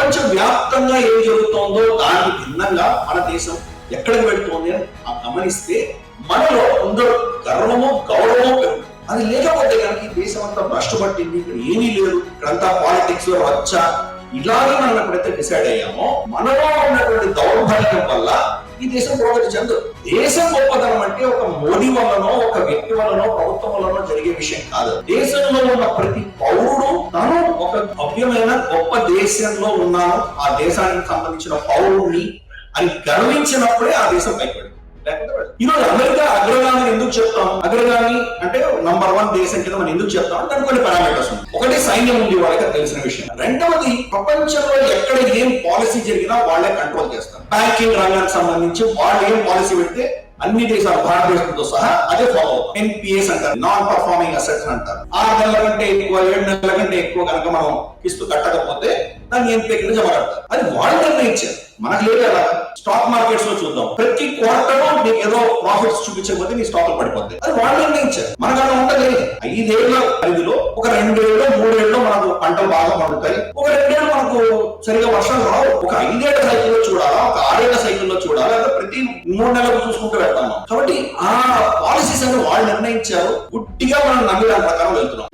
ప్రపంచ వ్యాప్తంగా ఏం జరుగుతోందో దానికి భిన్నంగా మన దేశం ఎక్కడికి వెళ్తోంది అని గమనిస్తే మనలో కొందరు గర్వము గౌరవము పెరుగుతుంది. అది లేకపోతే కనుక ఈ దేశం అంతా భ్రష్టపట్టింది, ఇక్కడ ఏమీ లేదు, ఇక్కడంతా పాలిటిక్స్ లో రచ్చ, ఇలాగే మనం ఎప్పుడైతే డిసైడ్ అయ్యామో మనలో ఉన్నటువంటి దౌర్భాగ్యం వల్ల ఈ దేశం పురోగతి చెందదు. దేశం గొప్పతనం అంటే ఒక మోడీ వల్లనో ఒక వ్యక్తి వల్లనో ప్రభుత్వం వల్లనో జరిగే విషయం కాదు. దేశంలో ఉన్న ప్రతి పౌరుడు తను ఒక భవ్యమైన గొప్ప దేశంలో ఉన్నాను, ఆ దేశానికి సంబంధించిన పౌరుణ్ణి అని గర్వించినప్పుడే ఆ దేశం పైపడి. ఈరోజు అమెరికా అగ్రగామి ఎందుకు చెప్తాం? అగ్రగామి అంటే నంబర్ 1 దేశం కింద మనం ఎందుకు చెప్తాం? దానికి కొన్ని పారామీటర్స్ ఉన్నాయి. ఒకటి సైన్యం ఉంది, వాళ్ళకి తెలిసిన విషయం. రెండవది ప్రపంచంలో ఎక్కడ ఏం పాలసీ జరిగినా వాళ్ళే కంట్రోల్ చేస్తారు. బ్యాంకింగ్ రంగానికి సంబంధించి వాళ్ళు ఏం పాలసీ పెడితే అన్ని దేశాలు భారతదేశంతో సహా అదే ఫాలో అవుతాం. ఎన్పిఎస్ అంటారు, నాన్ పర్ఫార్మింగ్ అసెట్స్ అంటారు. 6 నెలల కంటే ఎక్కువ 7 నెలల కంటే ఎక్కువ కనుక మనం కిస్తు కట్టకపోతే దాన్ని ఎన్పిఏ కింద జమ కడతారు. అది వాళ్ళు నిర్ణయించారు, మనకు లేదు కదా. స్టాక్ మార్కెట్స్ లో చూద్దాం, ప్రతి క్వార్టర్ నీకు ఏదో ప్రాఫిట్స్ చూపించకపోతే నీ స్టాక్ పడిపోతాయి. అది వాళ్ళు నిర్ణయించారు, మనకన్నా ఉండదు. 5 ఏళ్ల పరిధిలో ఒక 2 ఏళ్ళు 3 ఏళ్ళు మనకు పంటలు బాగా పండుతాయి, ఒక 2 ఏళ్ళు మనకు సరిగా వర్షాలు రావు. ఒక 5 ఏళ్ల సైకిల్లో చూడాలా, ఒక 6 ఏళ్ల సైకిల్లో చూడాలా, లేదా ప్రతి 3 నెలలకు చూసుకుంటూ వెళ్తాం. కాబట్టి ఆ పాలసీస్ అని వాళ్ళు నిర్ణయించారు, గుట్టిగా మనం నమ్మి దాని ప్రకారం వెళ్తున్నాం.